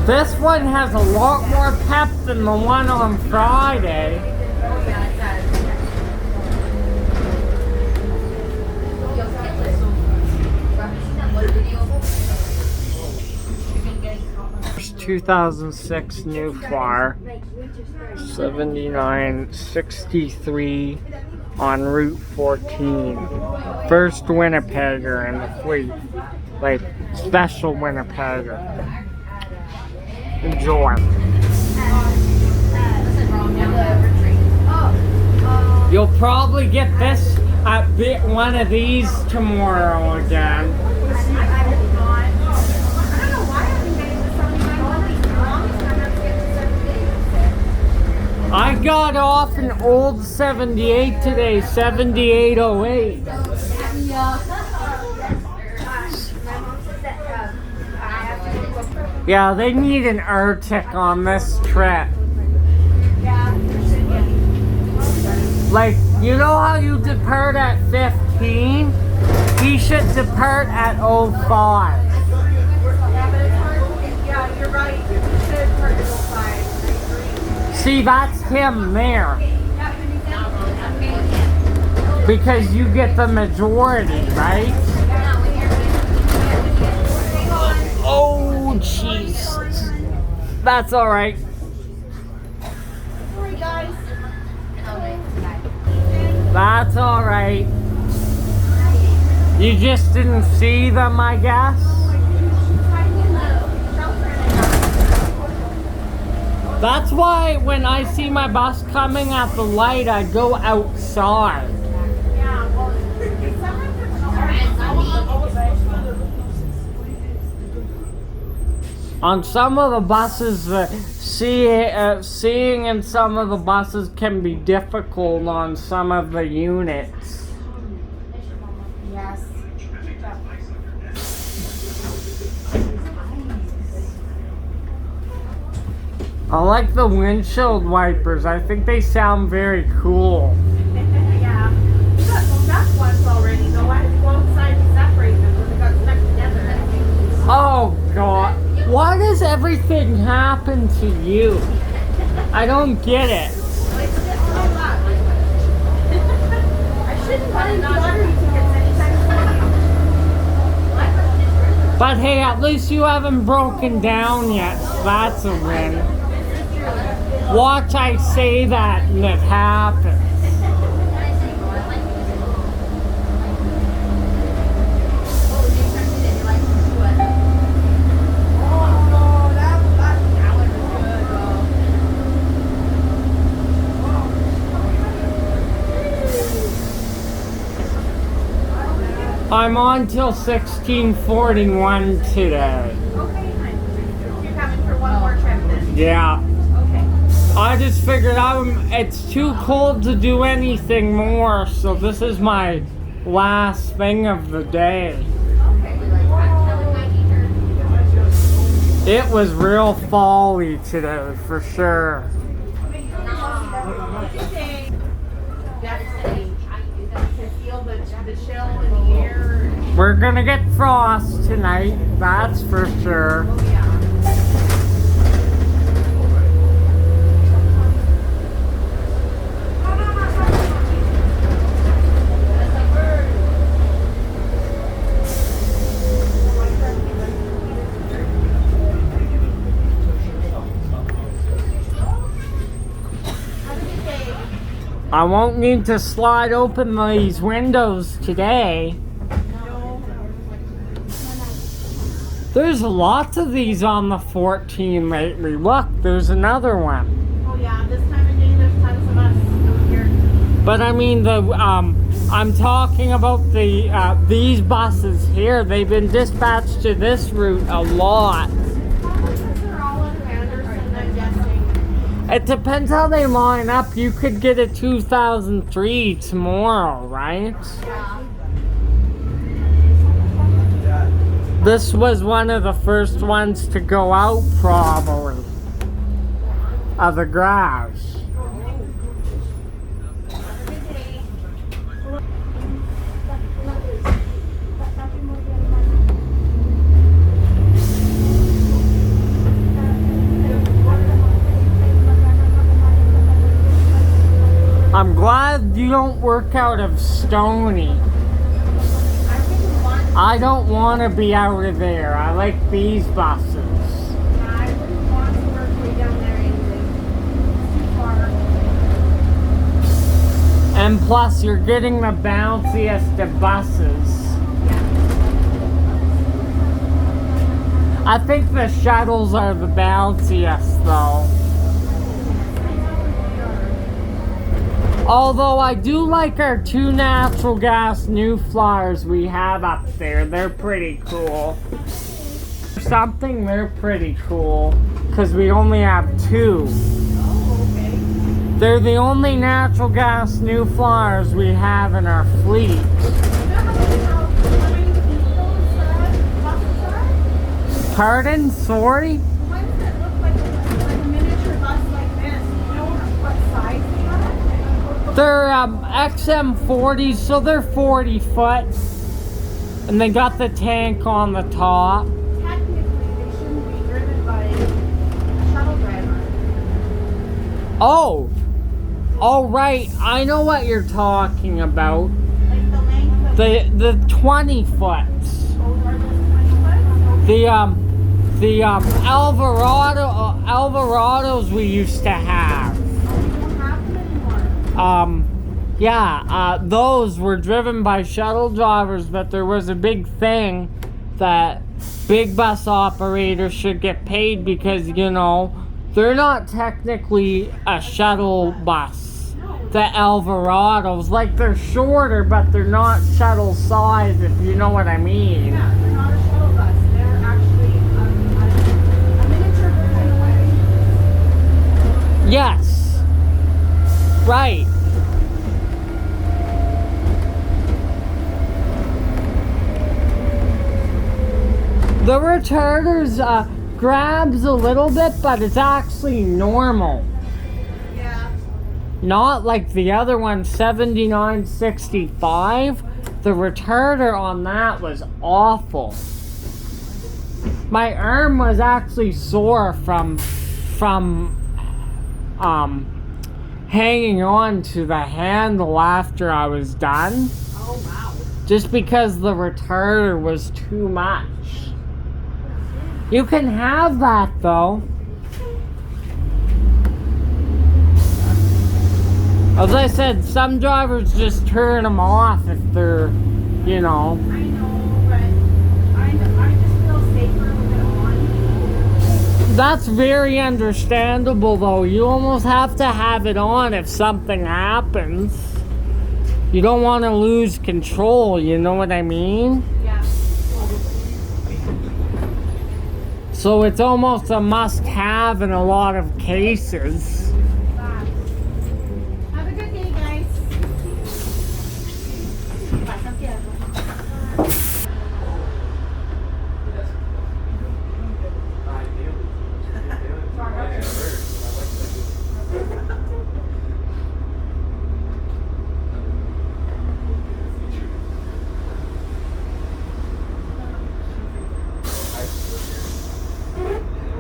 This one has a lot more pep than the one on Friday. There's 2006 New Flyer, 7963 on Route 14. First Winnipegger in the fleet, like special Winnipegger. Enjoy. You'll probably get this at one of these tomorrow again. I got off an old 78 today, 7808. Yeah, they need an Arctic on this trip. Like, you know how you depart at 15? He should depart at 05. Yeah, you're right. You should depart at 05. See, that's him there. Because you get the majority, right? Oh, Jesus. That's alright. Sorry, guys. That's alright. You just didn't see them, I guess? That's why when I see my bus coming at the light, I go outside. On some of the buses, seeing in some of the buses can be difficult on some of the units. Yes. I like the windshield wipers. I think they sound very cool. Yeah. We got some duck ones already, though. I had to go outside to separate them because they got stuck together. Oh, God. Why does everything happen to you? I don't get it. It's just my luck. I shouldn't buy lottery tickets anytime soon. But hey, at least you haven't broken down yet. So that's a win. Watch I say that and it happens. I'm on till 1641 today. Okay, fine. You're coming for one more trip then? Yeah. Okay. I just figured it's too cold to do anything more, so this is my last thing of the day. It was real fall-y today, for sure. The chill in the air. We're gonna get frost tonight, that's for sure. Oh, yeah. I won't need to slide open these windows today. There's lots of these on the 14 lately. Look, there's another one. Oh yeah, this time of day there's tons of us out here. But I mean I'm talking about these buses here. They've been dispatched to this route a lot. It depends how they line up. You could get a 2003 tomorrow, right? Yeah. This was one of the first ones to go out, probably, of the garage. I'm glad you don't work out of Stony. I wouldn't want. I don't want to be out of there. I like these buses. I wouldn't want to work way down there anyway. It's too far. And plus, you're getting the bounciest of buses. I think the shuttles are the bounciest, though. Although I do like our 2 natural gas new Flyers we have up there. They're pretty cool. Something, they're pretty cool. Because we only have 2. Oh, okay. They're the only natural gas new Flyers we have in our fleet. You know how many vehicles buses are? Pardon? Sorry? Why does it look like a miniature bus like this? You know what size they are? They're XM40s, so they're 40 foot. And they got the tank on the top. Technically, they shouldn't be driven by a shuttle driver. Oh! Oh, right. I know what you're talking about. Like the length of The 20 foots. are those 20 foot? The Alvarados we used to have. Oh, we don't have them anymore. Those were driven by shuttle drivers, but there was a big thing that big bus operators should get paid because, you know, they're not technically a shuttle bus. The Alvarados, like they're shorter, but they're not shuttle size, if you know what I mean. Yeah, they're not a shuttle bus. They're actually a miniature version away. Yes. Right. The retarders grabs a little bit, but it's actually normal. Yeah. Not like the other one, 7965. The retarder on that was awful. My arm was actually sore from hanging on to the handle after I was done. Oh, wow. Just because the retarder was too much. You can have that though. As I said, some drivers just turn them off if they're, you know. I know, but I just feel safer with it on. That's very understandable though. You almost have to have it on if something happens. You don't want to lose control, you know what I mean? Yeah. So it's almost a must-have in a lot of cases. Have a good day, guys.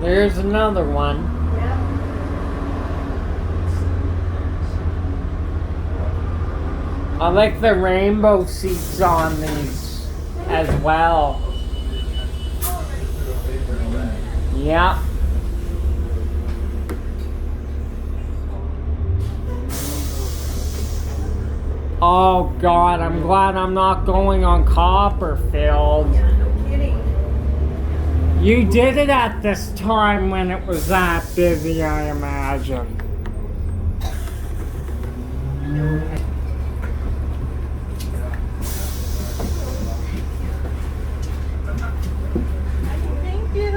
There's another one. Yeah. I like the rainbow seats on these as well. Yeah. Oh God, I'm glad I'm not going on Copperfield. Yeah, no kidding. You did it at this time when it was that busy, I imagine. Thank you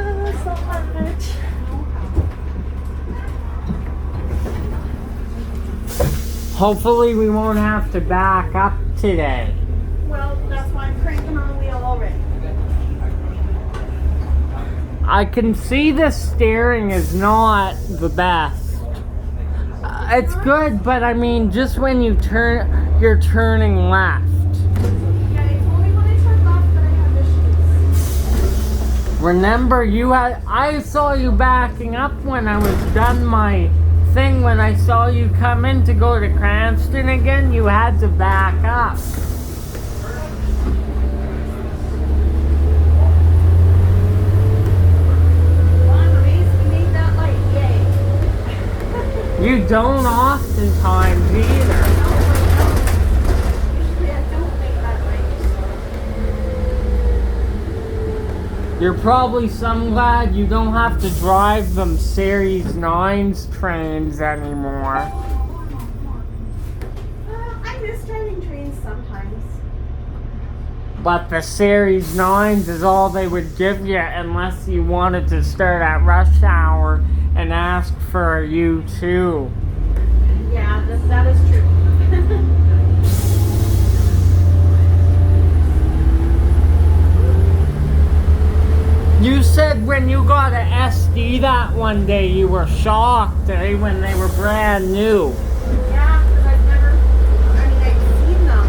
so much. Hopefully we won't have to back up today. Well, that's why I'm cranking on the wheel already. I can see the steering is not the best. It's good, but I mean, just when you turn, you're turning left. Yeah, it's only when I turn left that I have issues. Remember, I saw you backing up when I was done my thing, when I saw you come in to go to Cranston again, you had to back up. You don't oftentimes either. You're probably some glad you don't have to drive them Series 9s trains anymore. I miss driving trains sometimes. But the Series 9s is all they would give you unless you wanted to start at rush hour and ask for a U2. Yeah, that is true. You said when you got an SD that one day you were shocked, when they were brand new. Yeah, because I've seen them,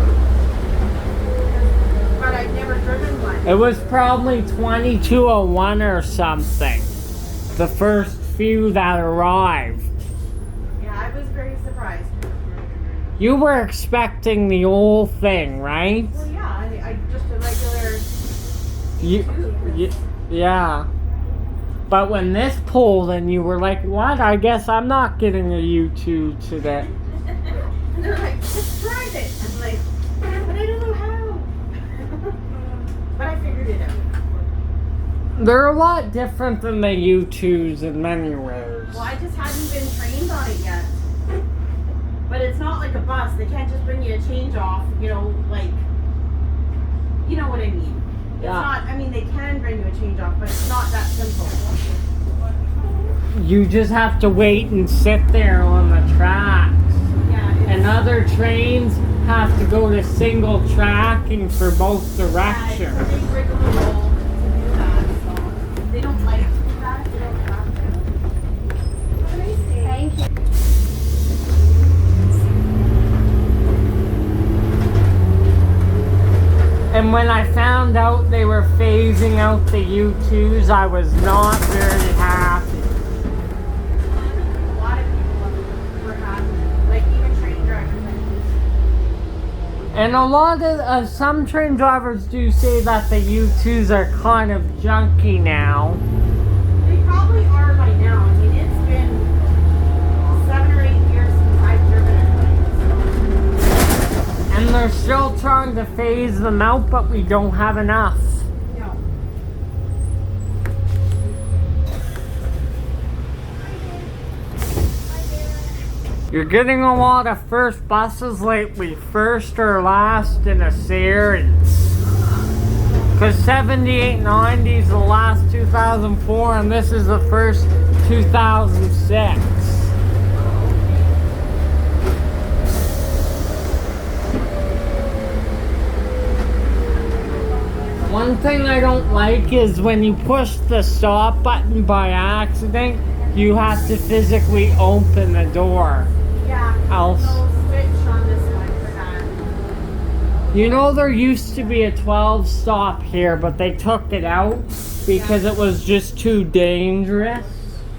but I've never driven one. It was probably 2201 or something. The first few that arrived. Yeah, I was very surprised. You were expecting the old thing, right? Well, yeah, I just a regular Yeah. But when this pulled in, you were like, what? I guess I'm not getting a U2 today. And they're like, just drive it. I'm like, but I don't know how. But I figured it out. They're a lot different than the U2s in many ways. Well, I just hadn't been trained on it yet. But it's not like a bus. They can't just bring you a change off, like, you know what I mean. It's not, they can bring you a change off, but it's not that simple. You just have to wait and sit there on the tracks. Yeah. And other trains have to go to single tracking for both directions. Yeah, it's a big rigmarole to do that, so they don't like to do that. They don't have to. Have a nice day. Thank you. And when I found out they were phasing out the U2s, I was not very happy. A lot of people were happy, like even train drivers. And a lot of some train drivers do say that the U2s are kind of junky now. They probably are by now. It's been 7 or 8 years since I've driven it. And they're still trying to phase them out, but we don't have enough. No. You're getting a lot of first buses lately, first or last in a series. Because 7890 is the last 2004 and this is the first 2006. One thing I don't like is when you push the stop button by accident, you have to physically open the door. Yeah. Else. No switch on this one for that. You know, there used to be a 12 stop here, but they took it out because it was just too dangerous.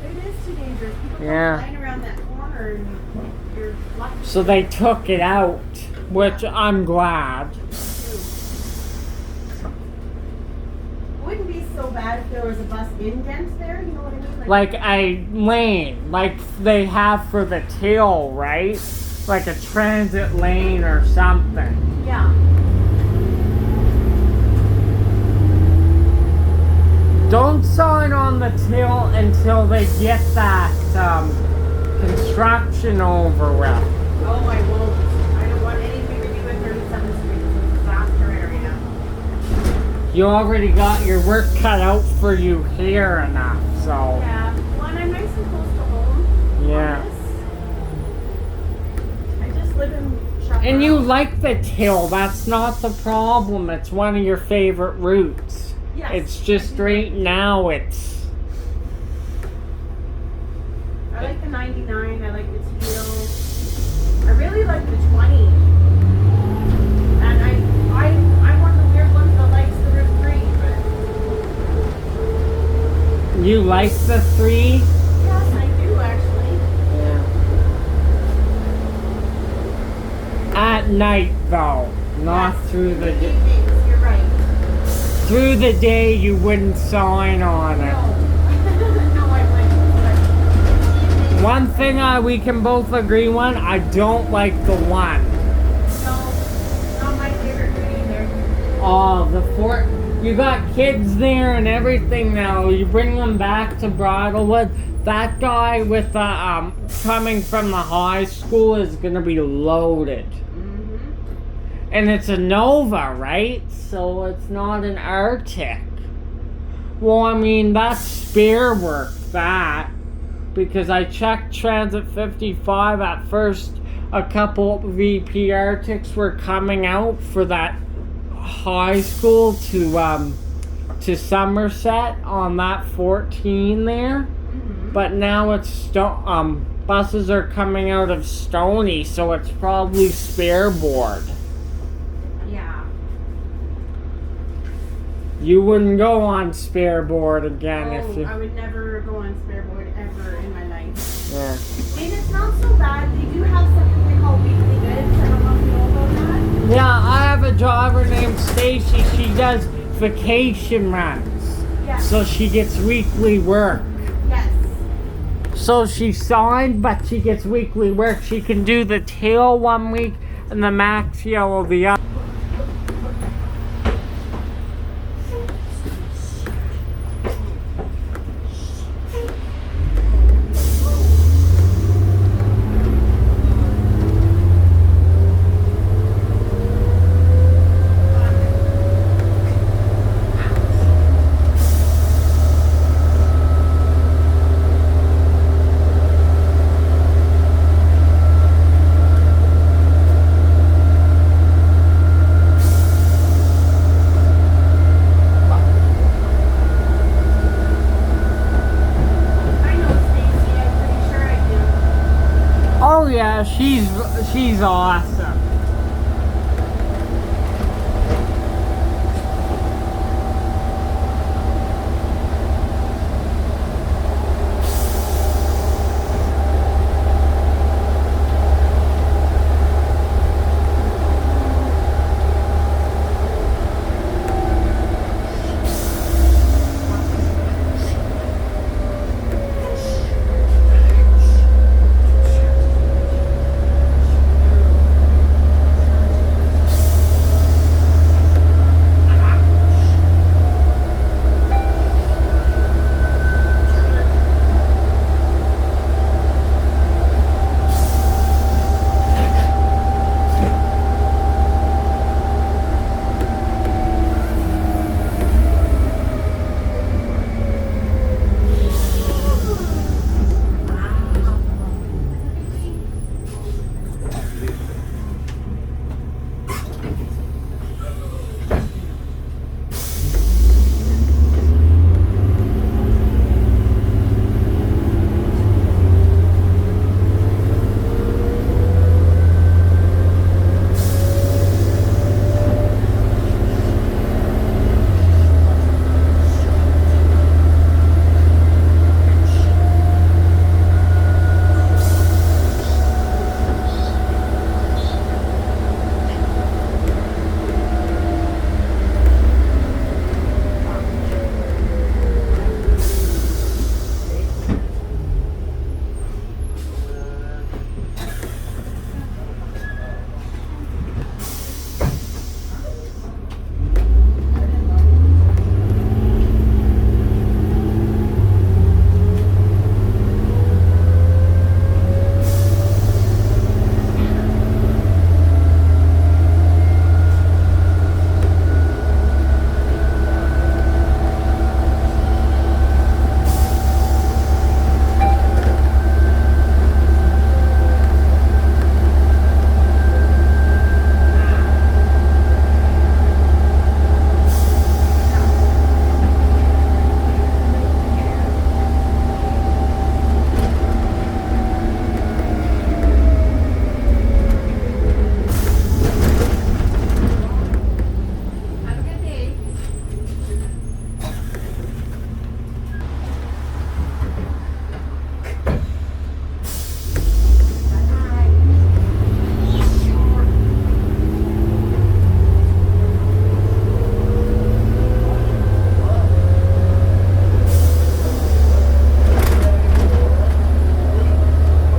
It is too dangerous. People Yeah. go flying around that corner and you're lucky. So they took it out, which I'm glad. Wouldn't be so bad if there was a bus indent there, you know what I mean? Like a lane, like they have for the till, right? Like a transit lane or something. Yeah. Don't sign on the till until they get that construction over with. Oh, I won't. I don't want anything to do with 37th Street. It's a disaster area. You already got your work cut out for you here enough, so. Yeah. Well, and I'm nice and close to home. Yeah. I just live in Chaparral. And you like the till, that's not the problem. It's one of your favorite routes. Yes. It's just right now it's... I like the 99. I like the teal. I really like the 20. And I'm one of the weird ones that likes the Route 3. You like the 3? Yes, I do actually. Yeah. At night, though, not Yes, through the day. evenings, you're right. Through the day, you wouldn't sign on it. No. No, I wouldn't. One thing we can both agree on, I don't like the one. No, not my favorite food either. Oh, you got kids there and everything now. You bring them back to Bridelwood. That guy with the coming from the high school is gonna be loaded. And it's a Nova, right? So it's not an Arctic. Well, I mean, that's spare work, that. Because I checked Transit 55 at first. A couple VP Arctics were coming out for that high school to Somerset on that 14 there. But now it's buses are coming out of Stony, so it's probably spare board. Yeah. You wouldn't go on spare board again if you. I would never go on spare board ever in my life. Yeah. And it's not so bad. They do have something they call weekly goods. I don't know if you know about that. Yeah, I have a driver named Stacy. She does vacation runs. Yes. So she gets weekly work. Yes. So she's signed, but she gets weekly work. She can do the tail one week and the max yellow the other. Oh yeah, she's awesome.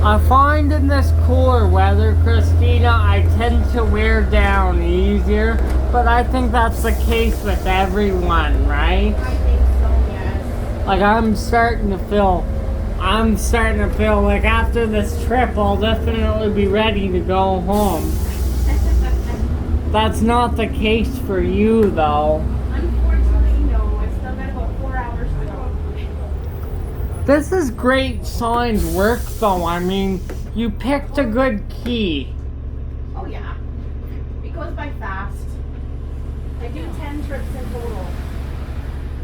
I find in this cooler weather, Christina, I tend to wear down easier, but I think that's the case with everyone, right? I think so, yes. Like I'm starting to feel like after this trip I'll definitely be ready to go home. That's not the case for you though. Unfortunately, no. I still got about 4 hours to go. This is great signed work though. I mean, you picked a good key. Oh yeah. It goes by fast. I do 10 trips in total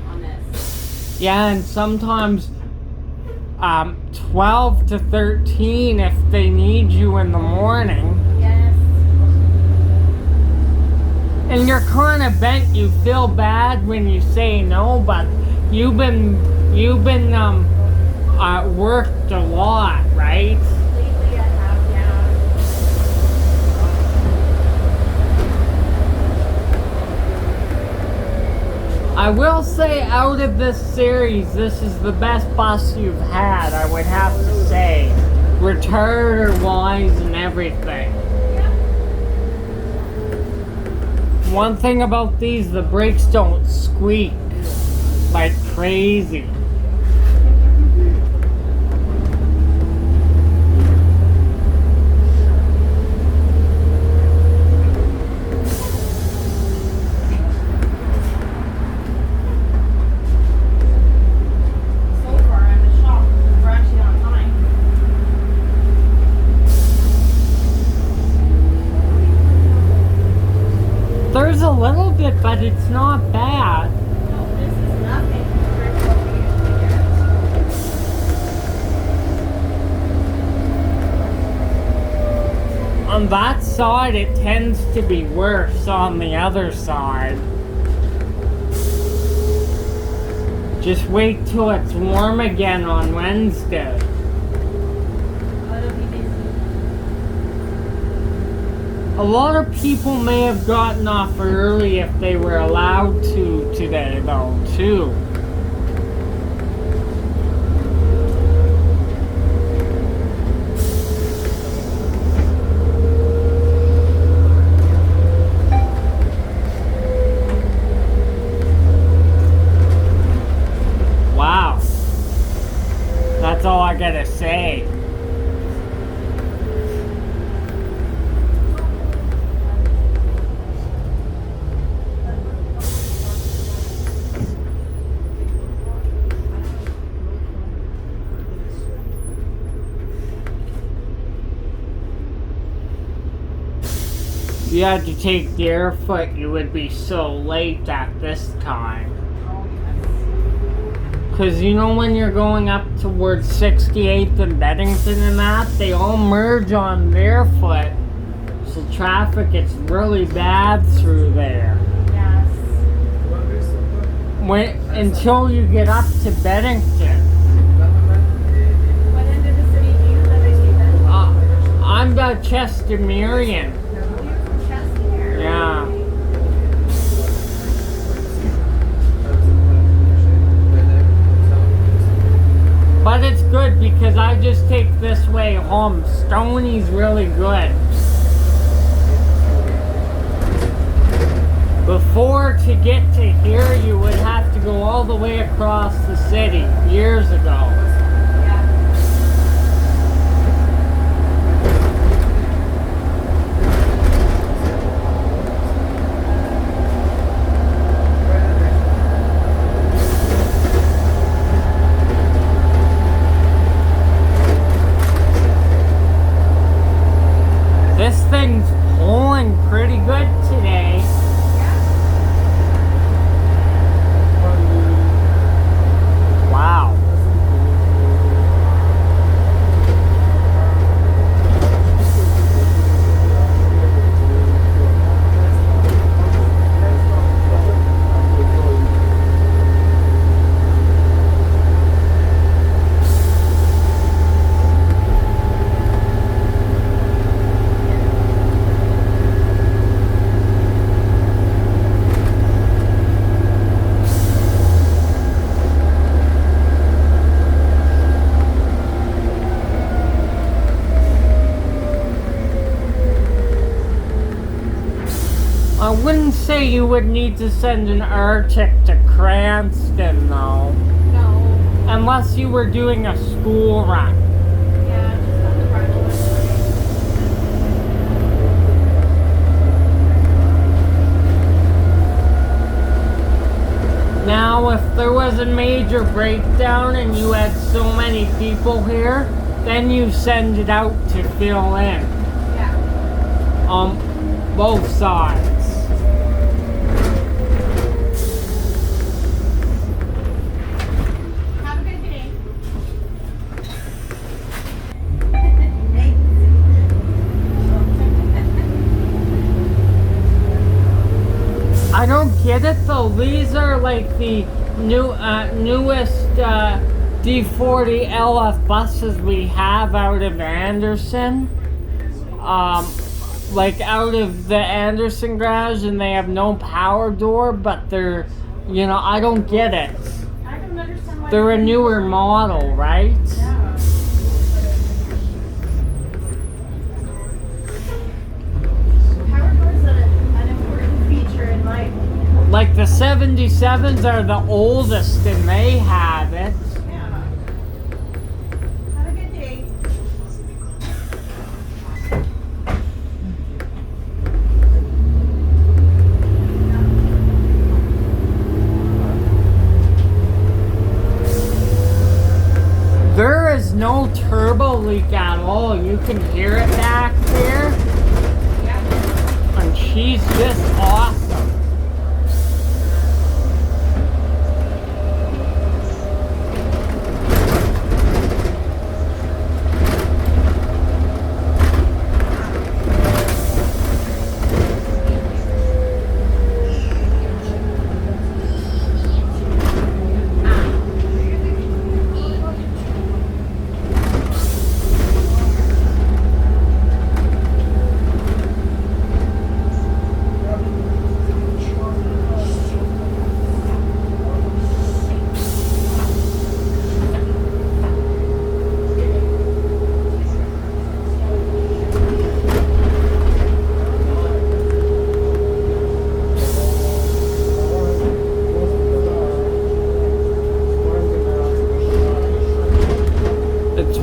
on this. Yeah, and sometimes 12 to 13 if they need you in the morning. Yes. And you're kind of bent. You feel bad when you say no, but you've been worked a lot, right? Lately I have, yeah. I will say out of this series, this is the best bus you've had, I would have to say. Retarder-wise and everything. Yeah. One thing about these, the brakes don't squeak like crazy. So far I'm in shock. We're actually on time. There's a little bit, but it's not bad. No, this is nothing compared to what we usually get. On that side, it tends to be worse on the other side. Just wait till it's warm again on Wednesday. It'll be busy. A lot of people may have gotten off early if they were allowed to today, though, too. Wow. That's all I gotta say. If you had to take Deerfoot, you would be so late at this time. Oh, yes. Because you know when you're going up towards 68th and Beddington and that, they all merge on Deerfoot. So traffic gets really bad through there. Yes. Until you get up to Beddington. What end of the city do you live in, Ethan? I'm the Chestermerian. Oh, you're from Chester. Yeah. But it's good because I just take this way home. Stoney's really good. Before, to get to here, you would have to go all the way across the city years ago. Yeah. This thing's pulling pretty good today. Wow. say you would need to send an Arctic to Cranston, though. No. Unless you were doing a school run. Yeah, just on the Bridelwood side. Now, if there was a major breakdown and you had so many people here, then you send it out to fill in. Yeah. Both sides. Have a good day. I don't get it though. These are like the newest D40LF buses we have out of Anderson. Like out of the Anderson garage, and they have no power door, but they're, you know, I don't get it. I don't understand why They're a newer model, right? Yeah. Power doors are an important feature in my. Like the 77s are the oldest and they have it. Yeah. Have a good day. There is no turbo leak at all. You can hear it back there. Yeah. And she's just awesome.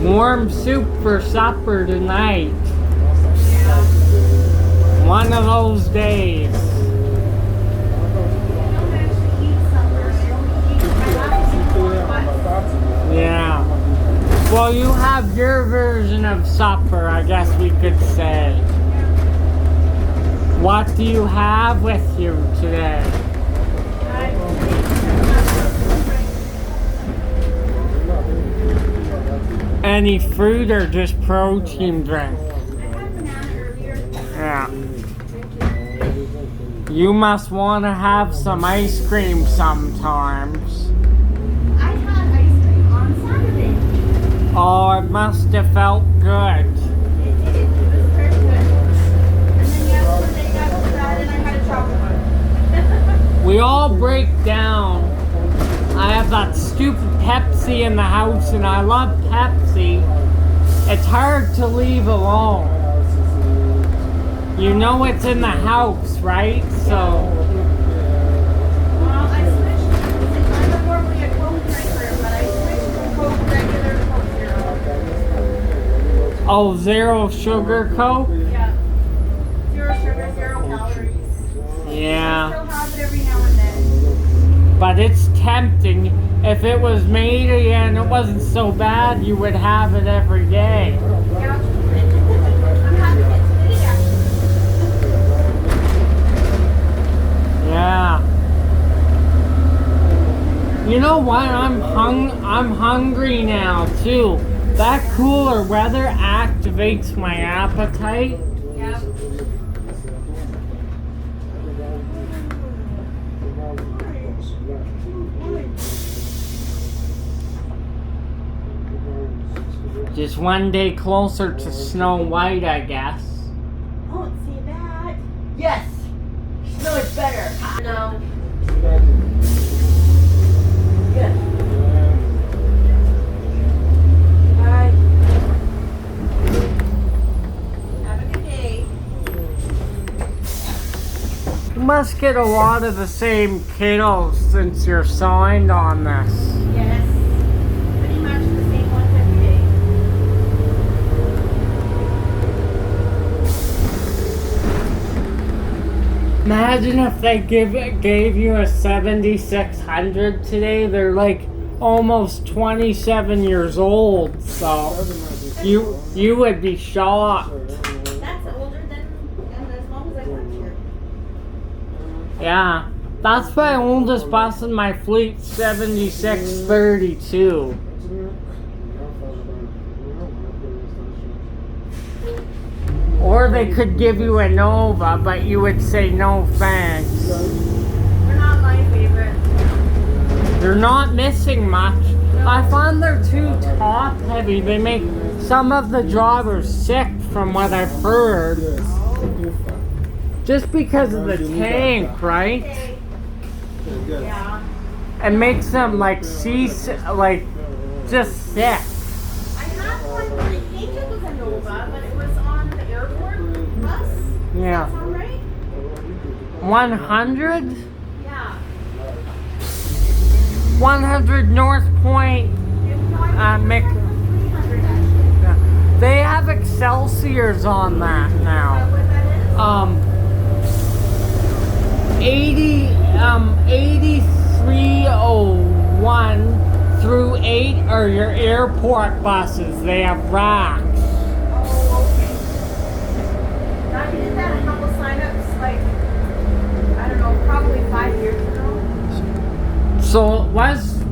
Warm soup for supper tonight. Yeah. One of those days. I don't actually eat supper. I only eat my last. Yeah. Well, you have your version of supper, I guess we could say. What do you have with you today? Any fruit or just protein drink? I had banana earlier. Yeah. You must want to have some ice cream sometimes. I had ice cream on Saturday. Oh, it must have felt good. It did. It was very good. And then yesterday after that, and I had a chocolate one. We all break down. I have that stupid Pepsi in the house, and I love Pepsi. It's hard to leave alone. You know it's in the house, right? So. Well, I switched. I'm normally a Coke drinker, but I switched from Coke regular to Coke Zero. Oh, zero sugar Coke? Yeah. 0 sugar, 0 calories. Yeah. I still have it every now and then. But it's tempting. If it was made again, it wasn't so bad, you would have it every day. Yeah. I'm having it today, actually. Yeah. You know what? I'm hungry now too. That cooler weather activates my appetite. Yeah. Just one day closer to Snow White, I guess. Don't say that. Yes. Snow is better. No. Good. Bye. Have a good day. must get a lot of the same kiddos since you're signed on this. Yes. Pretty much the same ones every day. Imagine if they gave you a 7600 today. They're like almost 27 years old, so you would be shocked. That's older than as long as I worked here. Yeah, that's my oldest bus in my fleet, 7632. Or they could give you a Nova, but you would say no thanks. They're not my favorite. They're not missing much. I find they're too top heavy. They make some of the drivers sick from what I've heard. Just because of the tank, right? Okay. Yeah. It makes them like just sick. I had one, I think it was a Nova, but it was on the airport bus. Yeah. Does that sound right? 100? Yeah. 100 North Point. Mick. 300 actually. Yeah. They have Excelsiors on that Is that now. what that is? 8301 through 8 are your airport buses. They have racks. Oh, okay. I did that a couple signups, like, I don't know, probably 5 years ago. So it was.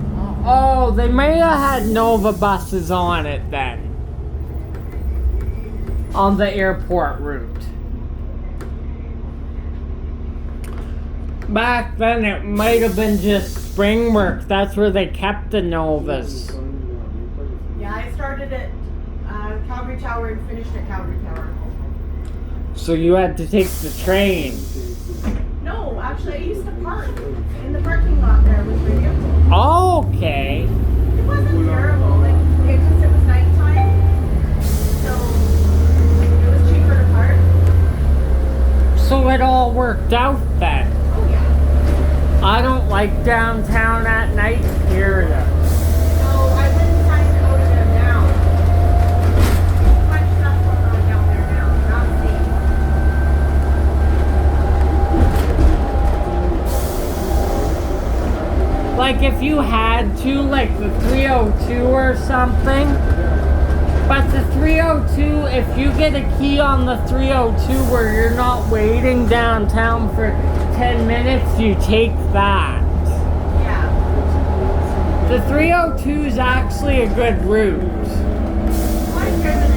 Oh, they may have had Nova buses on it then. On the airport route. Back then it might have been just spring work. That's where they kept the Novas. Yeah, I started at Calgary Tower and finished at Calgary Tower. So you had to take the train. No, actually, I used to park in the parking lot there with my vehicle. Okay. It wasn't terrible. Like, it was nighttime, so it was cheaper to park. So it all worked out then. Oh yeah. I don't like downtown at night, period. No, I wouldn't try to go to them now. Too much stuff going on down there now. Not safe. Like if you had to, like the 302 or something. But the 302, if you get a key on the 302 where you're not waiting downtown for 10 minutes, you take that. Yeah. The 302 is actually a good route. I've driven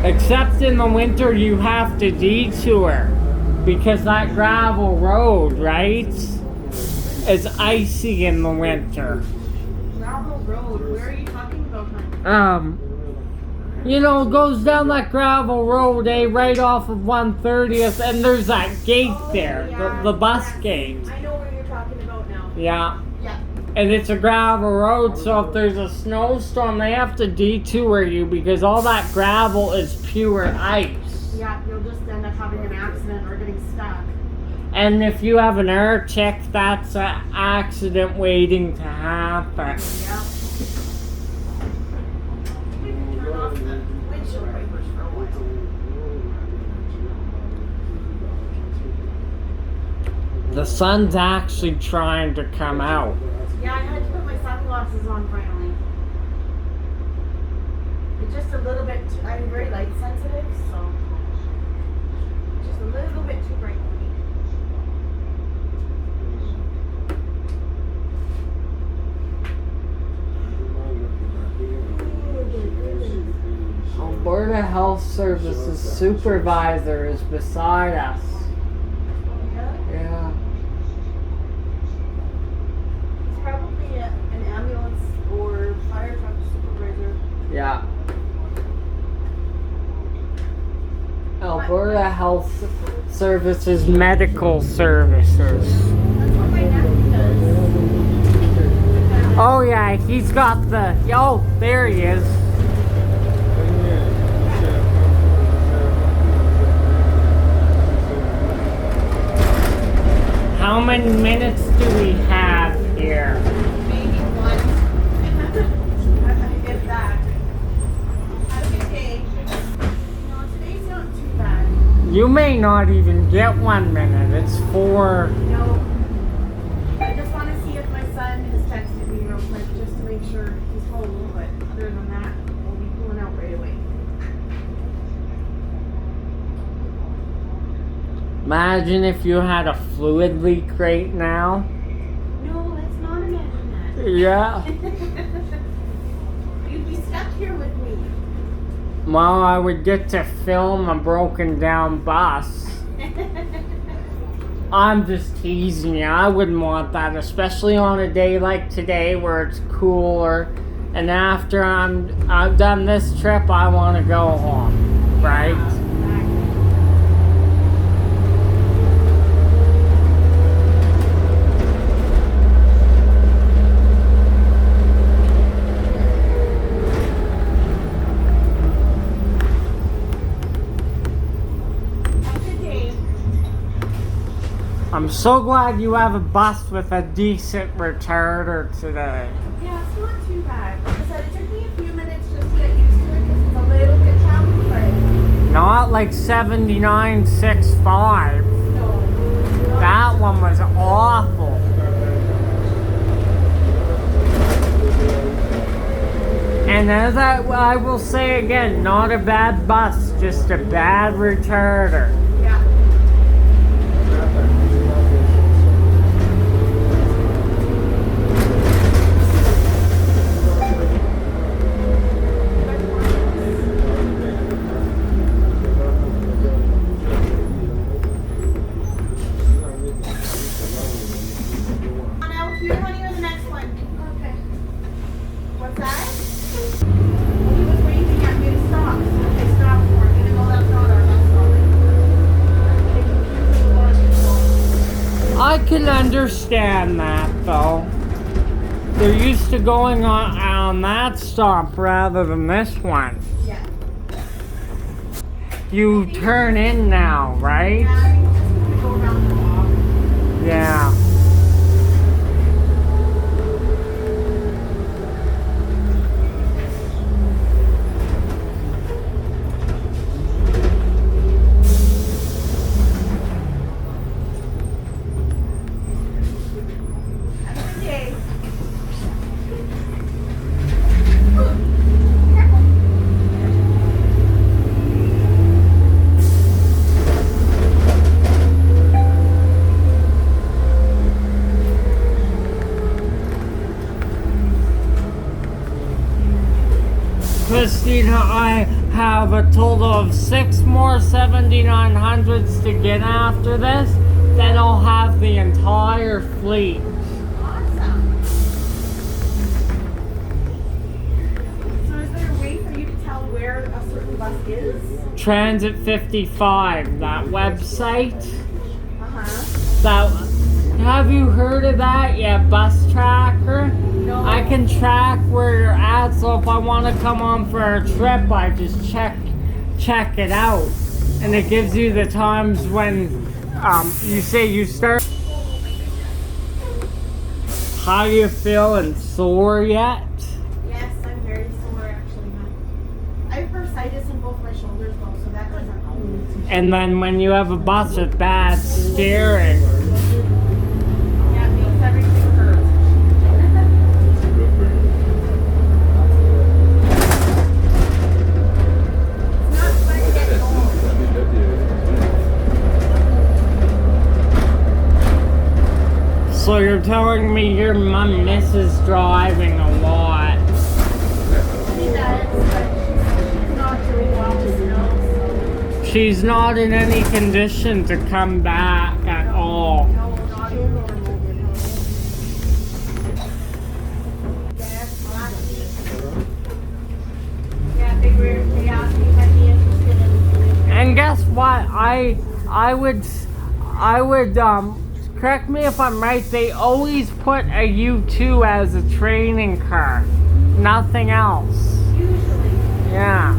it. Except in the winter, you have to detour. Because that gravel road, right, is icy in the winter. Gravel Road. Where are you talking about, honey? You know, it goes down that gravel road, right off of 130th, and there's that gate there, yeah. the bus Yes. gate. I know where you're talking about now. Yeah. Yeah. And it's a gravel road, so if there's a snowstorm, they have to detour you because all that gravel is pure ice. Yeah, you'll just end up having an accident or getting stuck. And if you have an air check, that's an accident waiting to happen. Yeah. We can turn off the windshield wipers for a while. The sun's actually trying to come out. Yeah, I had to put my sunglasses on finally. It's just a little bit, I'm very light sensitive, so just a little bit too bright for me. Alberta Health Services supervisor is beside us. Yeah. It's probably an ambulance or fire truck supervisor. Yeah. Alberta Health Services Medical Services. That's what my nephew does. Oh yeah, he's got the, oh, there he is. How many minutes do we have here? Maybe one. If that. Have a good day. No, today's not too bad. You may not even get 1 minute. It's 4. No. I just want to see if my son has texted me real quick just to make sure he's home, but other than that, we'll be pulling out right away. Imagine if you had a fluid leak right now. No, let's not imagine that. Yeah. You'd be stuck here with me. Well, I would get to film a broken down bus. I'm just teasing you. I wouldn't want that, especially on a day like today where it's cooler. And after I've done this trip, I want to go home, right? Yeah, exactly. I'm so glad you have a bus with a decent retarder today. Yeah, it's not too bad. Like I said, it took me a few minutes just to get used to it because it's a little bit choppy, but Not like 7965. no. That one was awful. And as I will say again, not a bad bus, just a bad retarder. Yeah. On out here, honey, or the next one? Okay. What's that? He was waving at me to stop. Okay, stop for him, even though that's not our bus stop. I can understand that though. They're used to going on that stop rather than this one. Yeah. You turn in now, right? Yeah, I think just gonna go around the block. Yeah. Have a good day. Christina, I have a total of 6 more 7900s to get after this. Then I'll have the entire fleet. Awesome. So is there a way for you to tell where a certain bus is? Transit 55, that website. Uh-huh. That, have you heard of that? Yeah, Bus Tracker. No. I can track where you're at, so if I want to come on for a trip, I just check it out, and it gives you the times when you say you start. How you feeling? Sore yet? Yes, I'm very sore actually. I have bursitis in both my shoulders though, so that doesn't help. And then when you have a bus with bad steering, Yeah, it makes everything hurt. It's not fun getting old. so you're telling me your mom misses driving a lot. She does, but she's not doing well with snow, so She's not in any condition to come back at all. no, not even normal. Yes, last week. Yeah, they asked me if I'd be interested in. And guess what? I would correct me if I'm right, they always put a U2 as a training car. Nothing else. Usually, Yeah.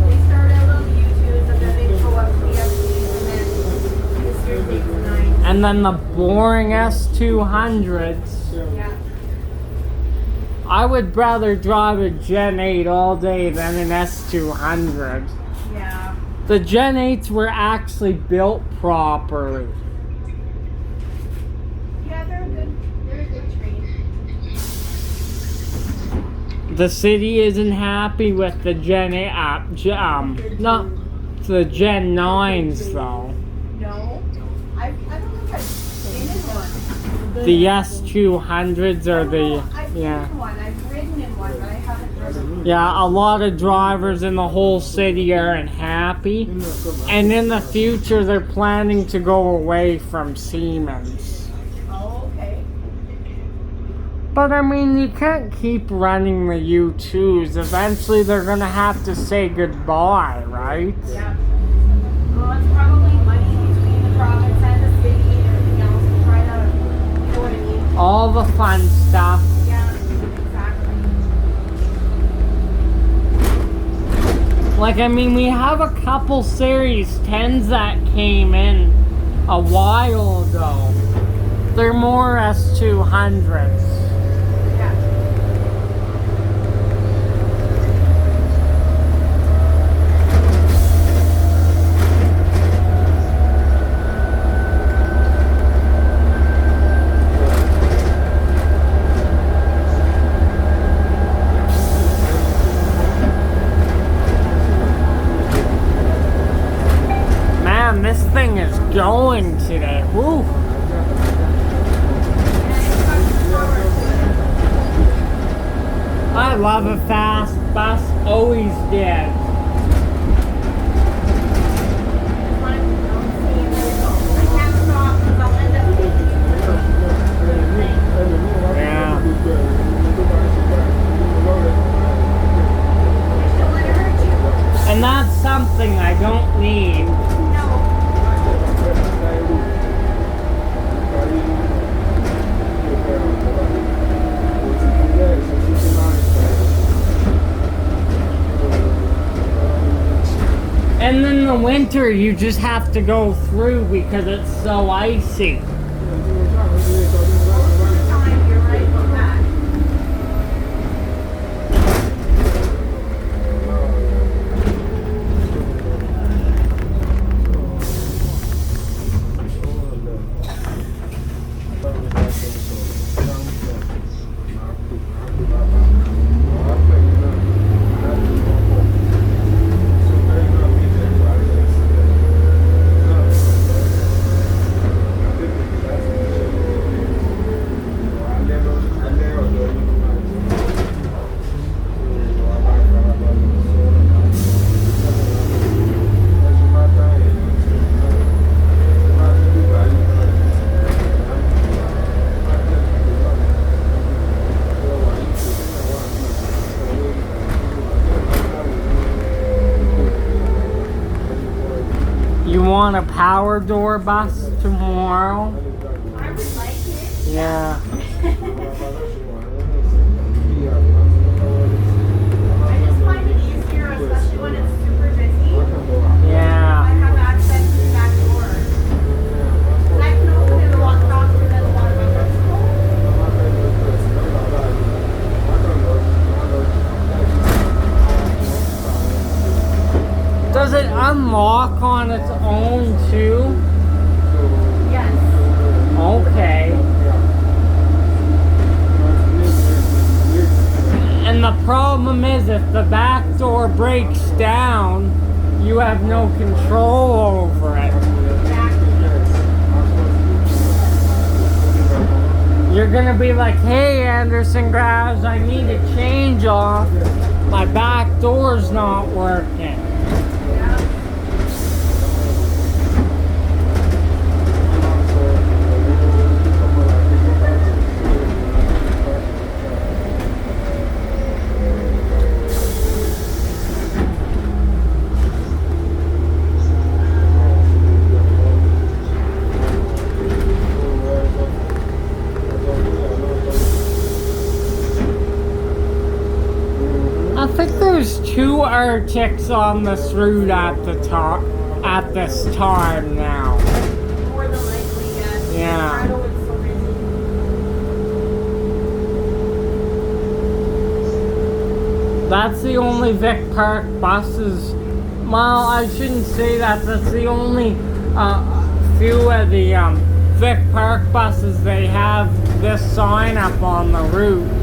they start out on the U2s and then they go up to the FCs and then this year takes 9. And then the boring S200s. Yeah. I would rather drive a Gen 8 all day than an S200. Yeah. The Gen 8s were actually built properly. Yeah, they're a good train. The city isn't happy with the Gen 8, not the Gen 9s though. No. I don't think I've been in one. The S200s are the, I've been yeah. in one. I've ridden in one, but I haven't driven. Yeah, a lot of drivers in the whole city aren't happy. And in the future, they're planning to go away from Siemens. Oh, okay. But I mean, you can't keep running the U2s. Eventually, they're gonna have to say goodbye, right? Yeah. Well, it's probably money between the province and the city and everything else to try to, you know what I mean? All the fun stuff. Yeah, exactly. Like, I mean, we have a couple Series 10s that came in a while ago. They're more S200s. Yeah. Man, this thing is going today. Woo! I love a fast bus, always did. Yeah. And that's something I don't need. And in the winter, you just have to go through because it's so icy. You want a power door bus tomorrow? I would like it. Yeah. I just find it easier, especially when it's super busy. I Yeah. have access to the back door. And I can open it a lot faster than a lot of other Does it unlock on its own too? Yes. Okay. And the problem is if the back door breaks down, you have no control over it. You're gonna be like, hey Anderson Graves, I need a change off. My back door's not working. I think there's two Arctics on this route at the top at this time now. More than likely, yes. Yeah. Bridelwood's so busy. That's the only Vic Park buses. Well, I shouldn't say that. That's the only few of the Vic Park buses they have this sign up on the routes.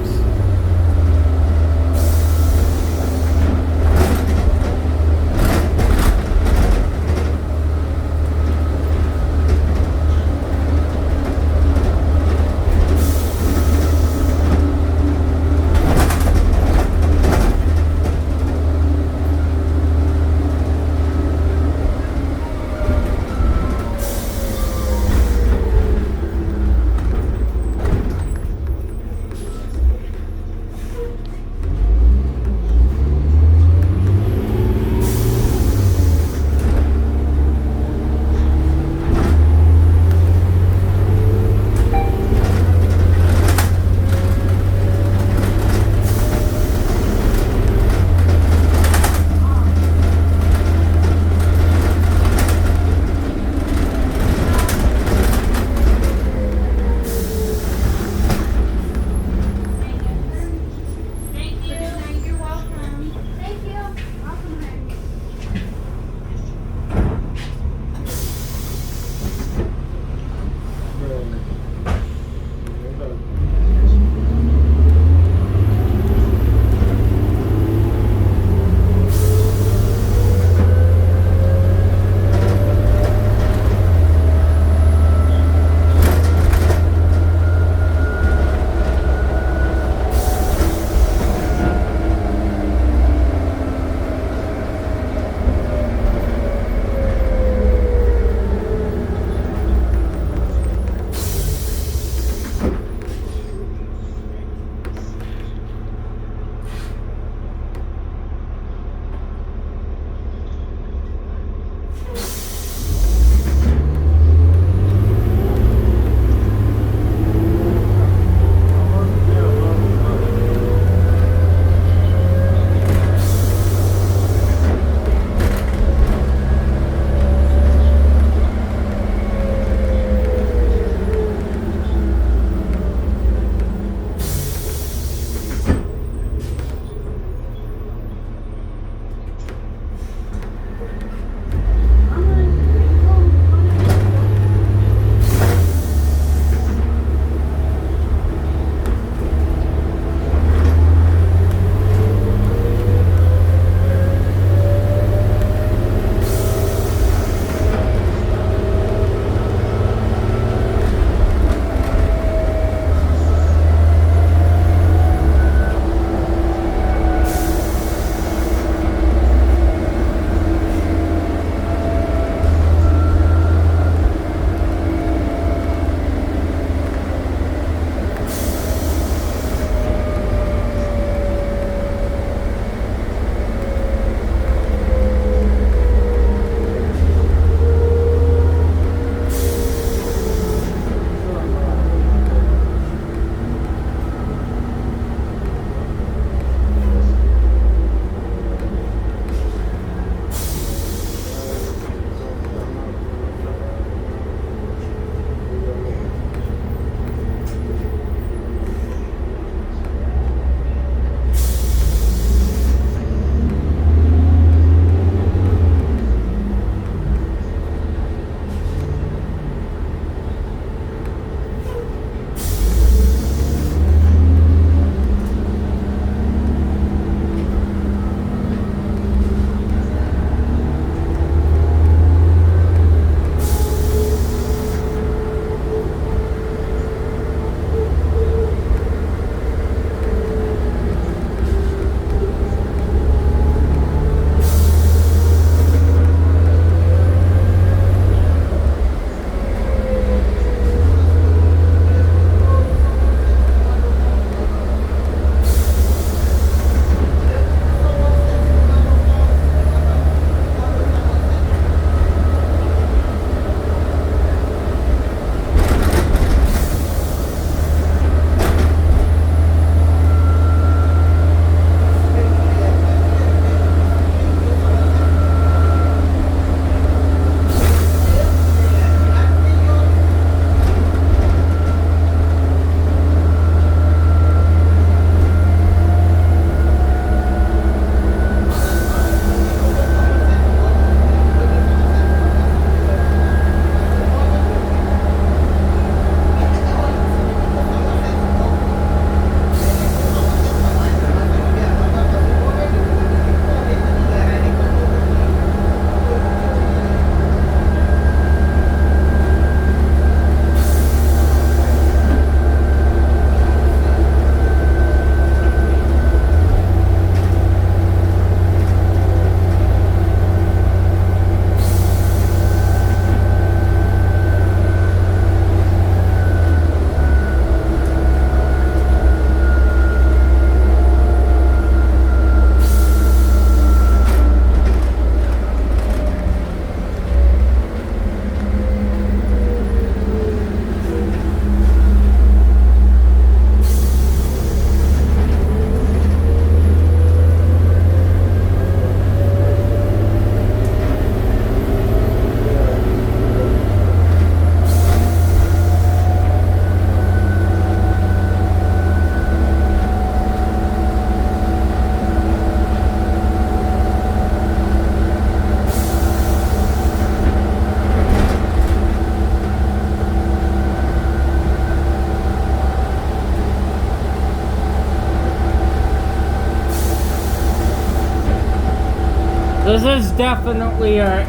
This is definitely a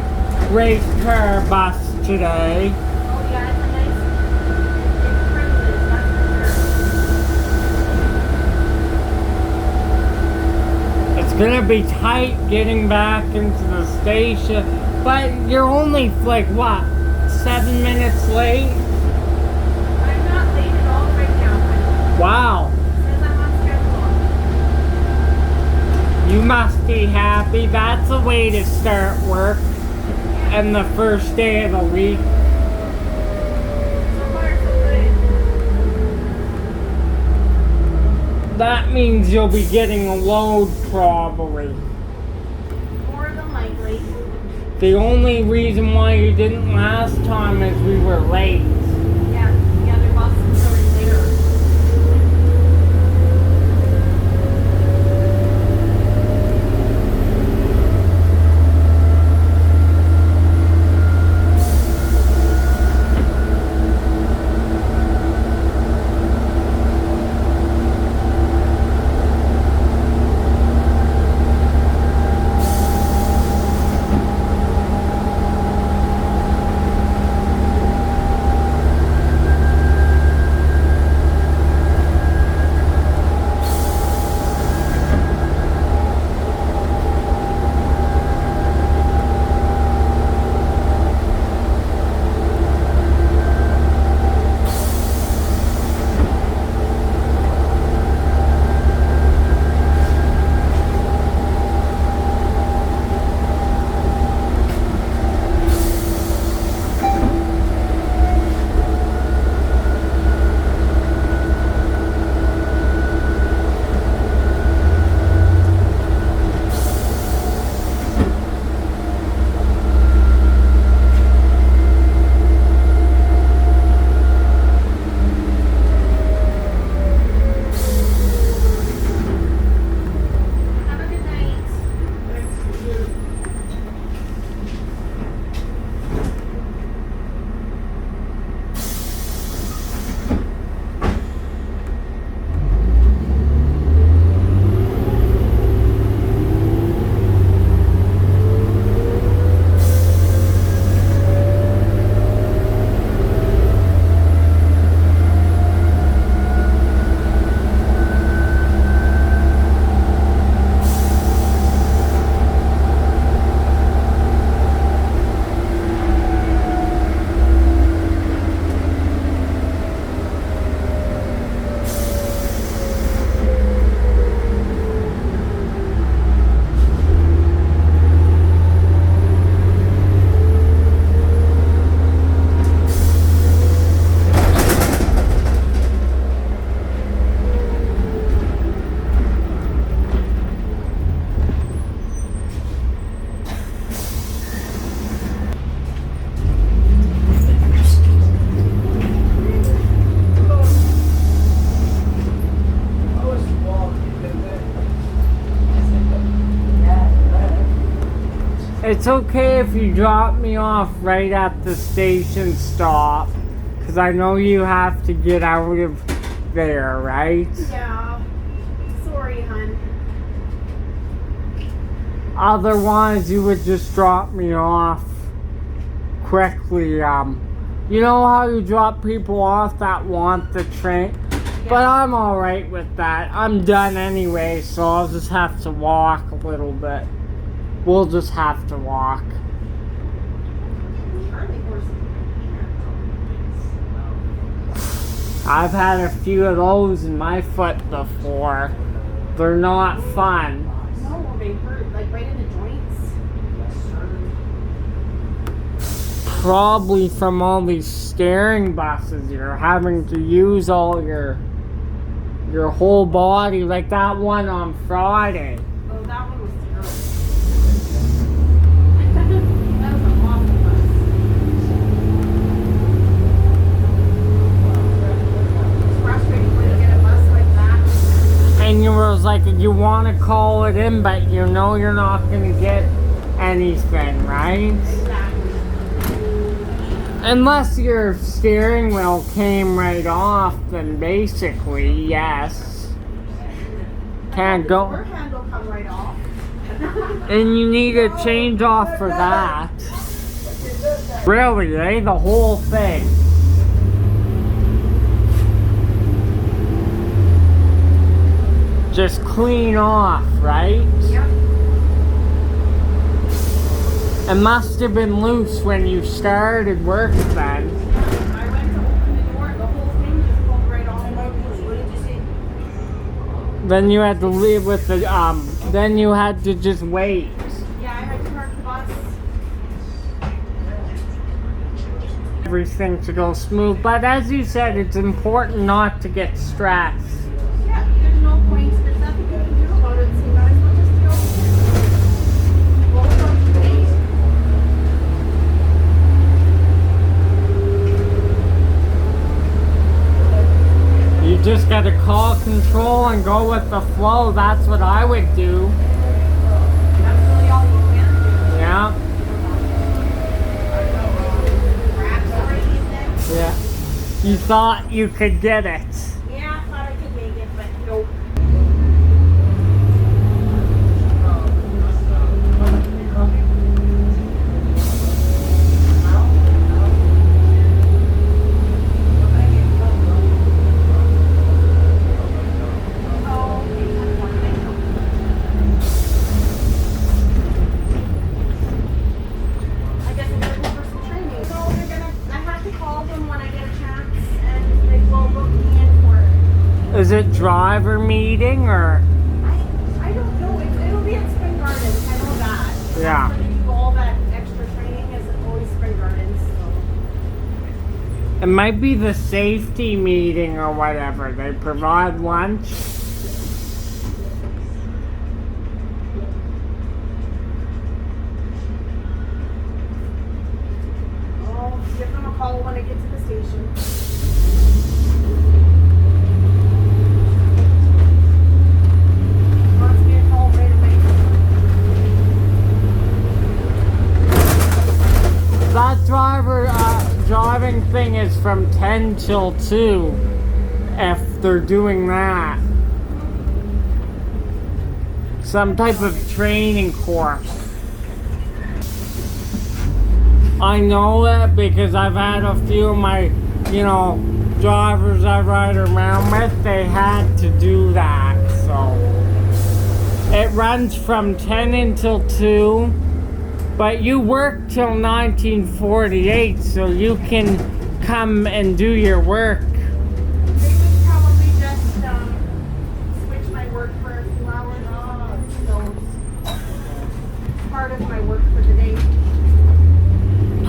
race car bus today. Oh yeah, it's a nice, it's privilege, that's for sure. It's gonna be tight getting back into the station, but you're only like what, 7 minutes late? I'm not late at all right now, but Wow. it says I'm on schedule. You must be happy. That's a way to start work and the first day of the week. So far so good. That means you'll be getting a load probably. More than likely. The only reason why you didn't last time is we were late. Yeah, the other bus is already later. Have a good night. It's okay if you drop me off right at the station stop, because I know you have to get out of there, right? Yeah. Sorry, hun. Otherwise, you would just drop me off quickly. You know how you drop people off that want the train? But I'm alright with that. I'm done anyway, so I'll just have to walk a little bit. We'll just have to walk. I've had a few of those in my foot before. They're not fun. No, they hurt, like right in the joints. Probably from all these steering buses, you're having to use all your whole body, like that one on Friday. Oh, that one was terrible. That was an awful bus. It's frustrating when you get a bus like that. And you was like, you want to call it in, but you know you're not going to get anything, right? Exactly. Unless your steering wheel came right off, then basically, yes. Can't The go. door handle come right off. And you need a change off for that. Really, eh? The whole thing. Just clean off, right? Yep. It must have been loose when you started work then. I went to open the door and the whole thing just pulled right off. What did you see? Then you had to leave with the, then you had to just wait. Yeah, I had to park the bus. Everything to go smooth, but as you said, it's important not to get stressed. Yeah, there's no point. There's nothing you can do about it, so you might as well just go. Roll up the face. You just gotta call control and go with the flow. That's what I would do. That's really all you can do. Yeah. Wraps already in there. Yeah. You thought you could get it. Yeah, I thought I could make it, but nope. I guess I'm looking for some training. So I have to call them when I get a chance, and they will book me in for it. Is it driver meeting or? I don't know. It'll be at Spring Gardens. I know that. Yeah. That's when you do all that extra training is always Spring Gardens. So. It might be the safety meeting or whatever. They provide lunch. I'll give them a call when I get to the station. Wants me to call right away. That driving thing is from 10 till 2 if they're doing that. Some type of training course. I know that because I've had a few of my, drivers I ride around with, they had to do that, so. It runs from 10 until 2. But you work till 1948, so you can come and do your work. They would probably just switch my work for a few hours. So it's part of my work for the day.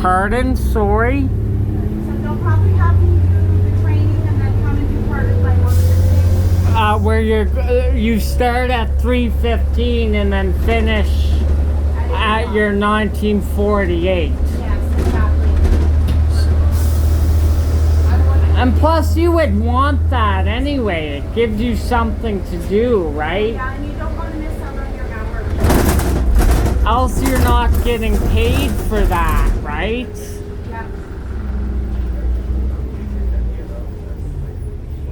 Pardon? Sorry? So they'll probably have me do the training and then come and do part of my work for the day. Where you start at 3:15 and then finish at your 1948. Yes, exactly. And plus you would want that anyway. It gives you something to do, right? Yeah, and you don't want to miss out on your hours. Else you're not getting paid for that, right? Yeah.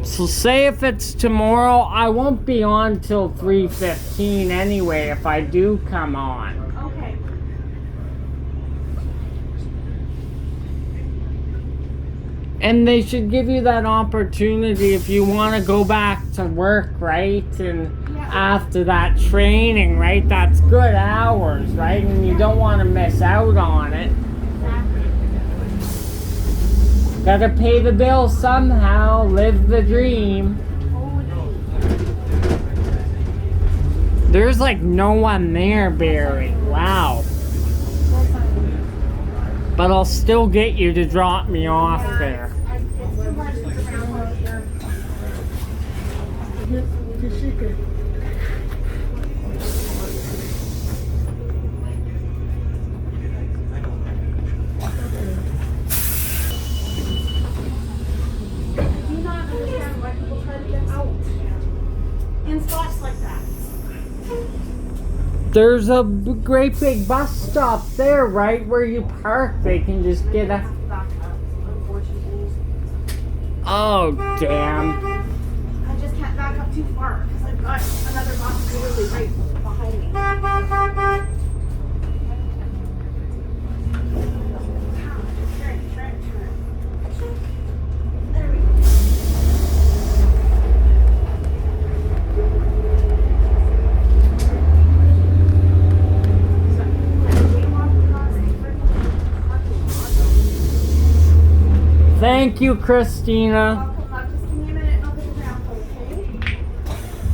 So say if it's tomorrow, I won't be on till 3:15 anyway if I do come on. Okay. And they should give you that opportunity if you want to go back to work, right? And after that training, right? That's good hours, right? And you don't want to miss out on it. Exactly. Gotta pay the bill somehow, live the dream. There's like no one there, Barry. Wow. But I'll still get you to drop me off there. In spots like that. There's a great big bus stop there, right where you park. They can just get a... Oh, damn. I just can't back up too far because I've got another bus literally right behind. behind me. Turn. There we go. Thank you, Christina.